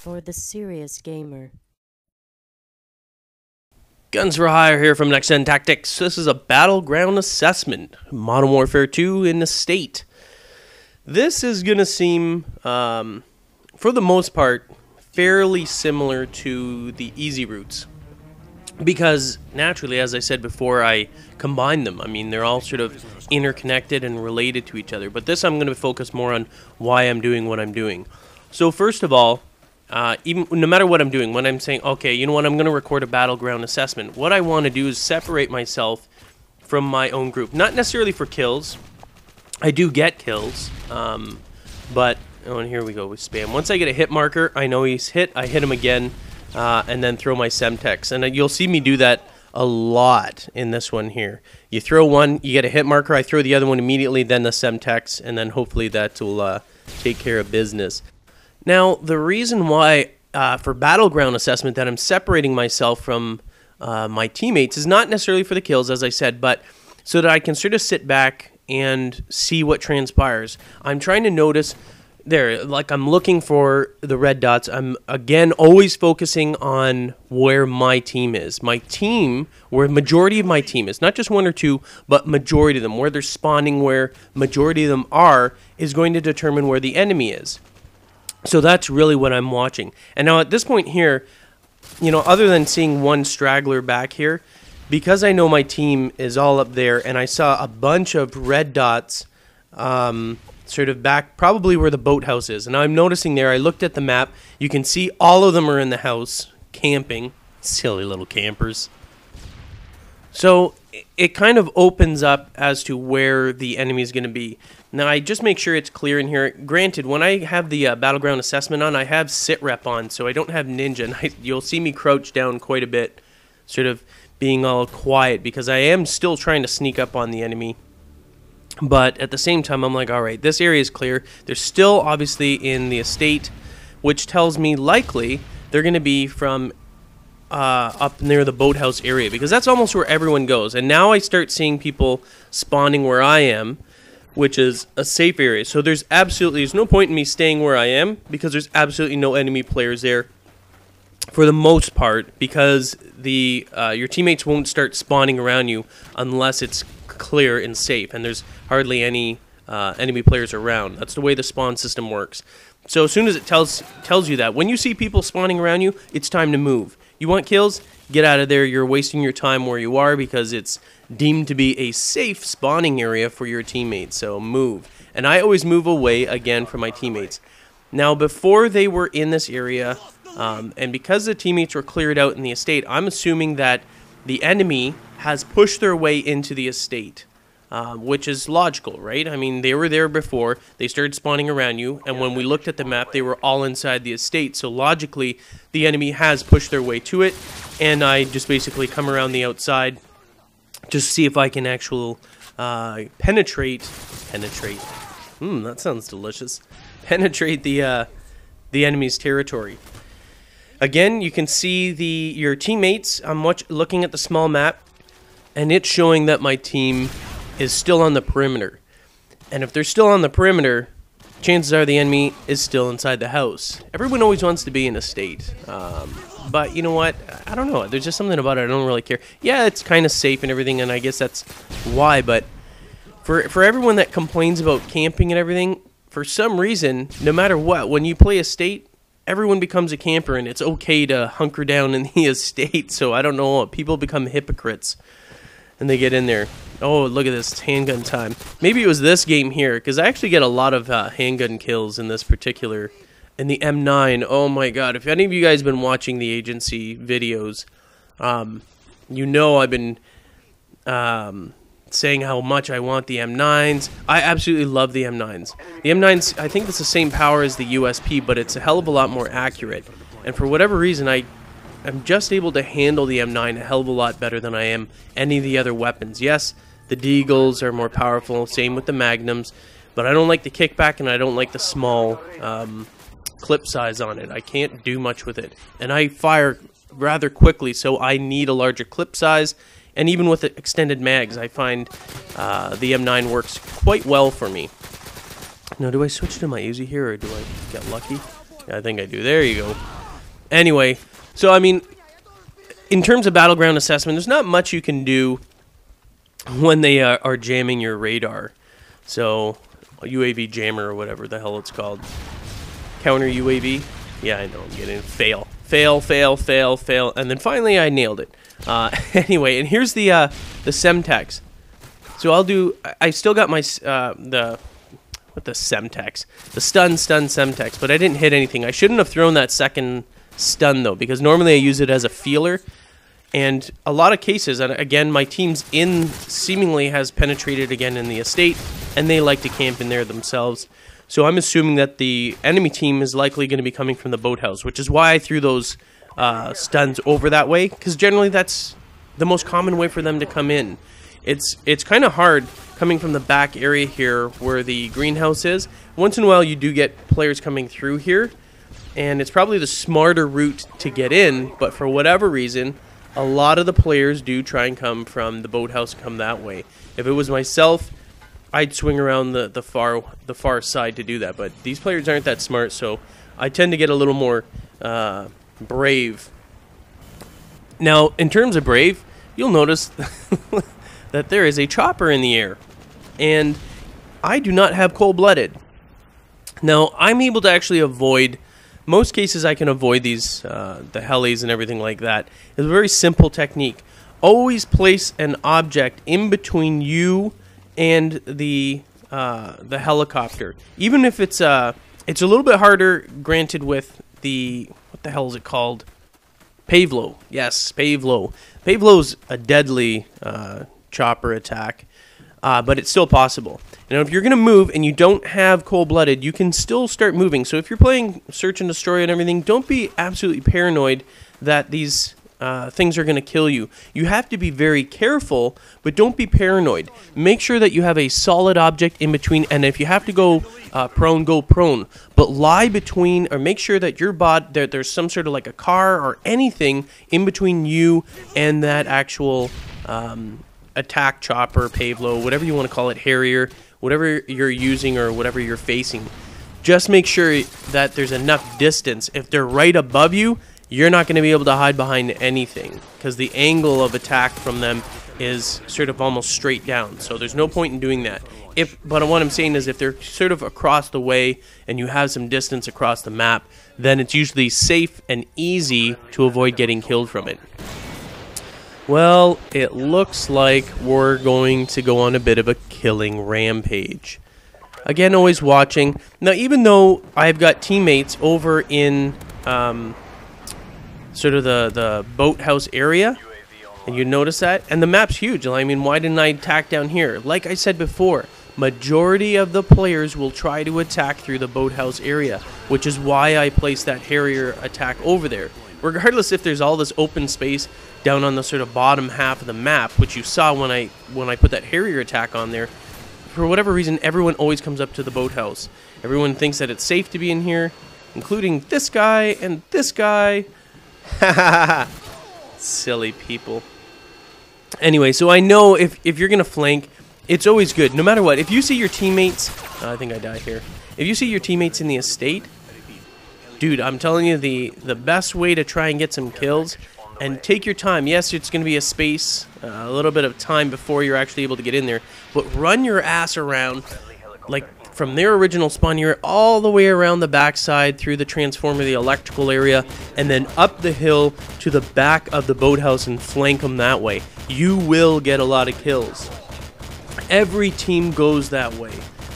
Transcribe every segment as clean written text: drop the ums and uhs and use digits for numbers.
for the serious gamer. Guns for Hire here from NextGenTactics. This is a battleground assessment. Modern Warfare 2 in the state. This is going to seem, for the most part, fairly similar to the easy routes. Because, naturally, as I said before, I combined them. I mean, they're all sort of interconnected and related to each other. But this I'm going to focus more on why I'm doing what I'm doing. So, first of all, even no matter what I'm doing, when I'm saying, okay, you know what, I'm going to record a battleground assessment, what I want to do is separate myself from my own group. Not necessarily for kills. I do get kills, but, oh, and here we go with spam. Once I get a hit marker, I know he's hit, I hit him again, and then throw my Semtex. And you'll see me do that a lot in this one here. You throw one, you get a hit marker, I throw the other one immediately, then the Semtex, and then hopefully that will take care of business. Now, the reason why for battleground assessment that I'm separating myself from my teammates is not necessarily for the kills, as I said, but so that I can sort of sit back and see what transpires. I'm trying to notice there, like I'm looking for the red dots. I'm, again, always focusing on where my team is. My team, where majority of my team is, not just one or two, but majority of them, where they're spawning, where majority of them are, is going to determine where the enemy is. So that's really what I'm watching. And now at this point here, you know, other than seeing one straggler back here, because I know my team is all up there and I saw a bunch of red dots sort of back probably where the boathouse is. And now I'm noticing there, I looked at the map, you can see all of them are in the house camping. Silly little campers. So it kind of opens up as to where the enemy is going to be. Now, I just make sure it's clear in here. Granted, when I have the battleground assessment on, I have sit rep on, so I don't have ninja. And you'll see me crouch down quite a bit, sort of being all quiet, because I am still trying to sneak up on the enemy. But at the same time, I'm like, all right, this area is clear. They're still obviously in the estate, which tells me likely they're going to be from up near the boathouse area, because that's almost where everyone goes. And now I start seeing people spawning where I am, which is a safe area. So there's no point in me staying where I am, because there's absolutely no enemy players there for the most part, because your teammates won't start spawning around you unless it's clear and safe, and there's hardly any enemy players around. That's the way the spawn system works. So as soon as it tells you that, when you see people spawning around you, it's time to move. You want kills? Get out of there. You're wasting your time where you are, because it's deemed to be a safe spawning area for your teammates. So move. And I always move away again from my teammates. Now, before they were in this area, and because the teammates were cleared out in the estate, I'm assuming that the enemy has pushed their way into the estate, which is logical, right? I mean, they were there before, they started spawning around you, and when we looked at the map, they were all inside the estate, so logically, the enemy has pushed their way to it, and I just basically come around the outside, just see if I can actually penetrate, that sounds delicious, penetrate the enemy's territory. Again, you can see your teammates. I'm looking at the small map, and it's showing that my team is still on the perimeter. And if they're still on the perimeter, chances are the enemy is still inside the house. Everyone always wants to be in a state. But you know what? I don't know. There's just something about it I don't really care. Yeah, it's kind of safe and everything, and I guess that's why. But for everyone that complains about camping and everything, for some reason, no matter what, when you play a state, everyone becomes a camper, and it's okay to hunker down in the estate. So I don't know. People become hypocrites, and they get in there. Oh, look at this. It's handgun time. Maybe it was this game here, because I actually get a lot of handgun kills in this particular, in the M9. Oh my god. If any of you guys have been watching the agency videos, you know I've been saying how much I want the M9s. I absolutely love the M9s. The M9s, I think it's the same power as the USP, but it's a hell of a lot more accurate. And for whatever reason, I'm just able to handle the M9 a hell of a lot better than I am any of the other weapons. Yes, the Deagles are more powerful, same with the Magnums, but I don't like the kickback, and I don't like the small clip size on it. I can't do much with it. And I fire rather quickly, so I need a larger clip size. And even with extended mags, I find the M9 works quite well for me. Now, do I switch to my Uzi here, or do I get lucky? Yeah, I think I do. There you go. Anyway, so I mean, in terms of battleground assessment, there's not much you can do when they are jamming your radar. So, UAV jammer or whatever the hell it's called. Counter UAV. Yeah, I know, I'm getting fail. Fail, fail, fail, fail. And then finally I nailed it. Anyway, and here's the Semtex. So I still got my, the Semtex? The stun Semtex, but I didn't hit anything. I shouldn't have thrown that second stun though, because normally I use it as a feeler. And a lot of cases, and again, my team's seemingly has penetrated again in the estate, and they like to camp in there themselves. So I'm assuming that the enemy team is likely going to be coming from the boathouse, which is why I threw those stuns over that way, because generally that's the most common way for them to come in. It's kind of hard coming from the back area here where the greenhouse is. Once in a while you do get players coming through here, and it's probably the smarter route to get in, but for whatever reason, a lot of the players do try and come from the boathouse, come that way. If it was myself, I'd swing around the far side to do that, but these players aren't that smart, so I tend to get a little more brave. Now, in terms of brave, you'll notice that there is a chopper in the air, and I do not have cold-blooded. Now, I'm able to actually avoid, most cases I can avoid these, the helis and everything like that. It's a very simple technique. Always place an object in between you and the helicopter. Even if it's a little bit harder, granted, with the, what the hell is it called? Pavlo. Yes, Pavlo. Pavlo's a deadly chopper attack, but it's still possible. Now, if you're going to move and you don't have cold-blooded, you can still start moving. So if you're playing search and destroy and everything, don't be absolutely paranoid that these things are going to kill you. You have to be very careful, but don't be paranoid. Make sure that you have a solid object in between, and if you have to go prone, go prone. But lie between, or make sure that your there's some sort of like a car or anything in between you and that actual attack chopper, Pavlo, whatever you want to call it, Harrier, whatever you're using or whatever you're facing. Just make sure that there's enough distance. If they're right above you, you're not going to be able to hide behind anything, because the angle of attack from them is sort of almost straight down. So there's no point in doing that. But what I'm saying is, if they're sort of across the way and you have some distance across the map, then it's usually safe and easy to avoid getting killed from it. Well, it looks like we're going to go on a bit of a killing rampage. Again, always watching. Now, even though I've got teammates over in sort of the boathouse area, and you notice that, and the map's huge. I mean, why didn't I attack down here? Like I said before, majority of the players will try to attack through the boathouse area, which is why I placed that Harrier attack over there. Regardless if there's all this open space down on the sort of bottom half of the map, which you saw when I put that Harrier attack on there, for whatever reason, everyone always comes up to the boathouse. Everyone thinks that it's safe to be in here, including this guy and this guy. Silly people. Anyway, so I know if you're going to flank, it's always good. No matter what, if you see your teammates... I think I died here. If you see your teammates in the estate, dude, I'm telling you, the best way to try and get some kills, and take your time. Yes, it's going to be a space, a little bit of time before you're actually able to get in there, but run your ass around, like, from their original spawn here all the way around the backside through the transformer, the electrical area, and then up the hill to the back of the boathouse and flank them that way. You will get a lot of kills. Every team goes that way.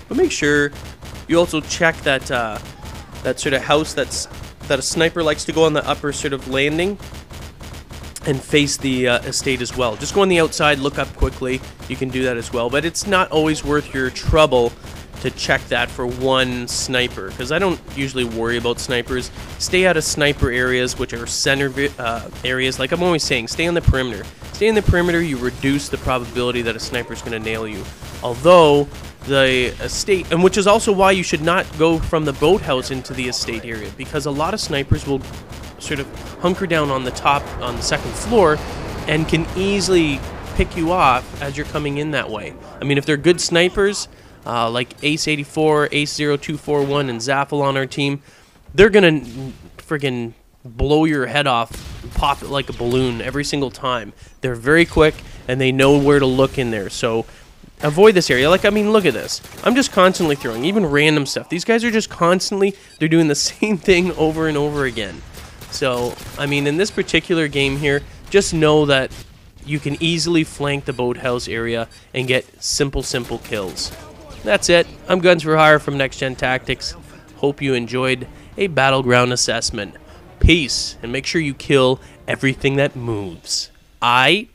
But make sure you also check that that sort of house that a sniper likes to go on the upper sort of landing and face the estate as well. Just go on the outside, look up quickly. You can do that as well, but it's not always worth your trouble to check that for one sniper, because I don't usually worry about snipers. Stay out of sniper areas, which are center areas. Like I'm always saying, stay on the perimeter. Stay in the perimeter, you reduce the probability that a sniper is going to nail you. Although the estate, and which is also why you should not go from the boathouse into the estate area, because a lot of snipers will sort of hunker down on the top, on the second floor, and can easily pick you off as you're coming in that way. I mean, if they're good snipers, like Ace84, Ace0241, and Zaffle on our team, they're gonna friggin' blow your head off, pop it like a balloon every single time. They're very quick, and they know where to look in there. So avoid this area. Like, I mean, look at this. I'm just constantly throwing, even random stuff. These guys are just constantly, they're doing the same thing over and over again. So, I mean, in this particular game here, just know that you can easily flank the boathouse area and get simple kills. That's it. I'm Guns for Hire from NextGenTactics. Hope you enjoyed a battleground assessment. Peace, and make sure you kill everything that moves. Aight?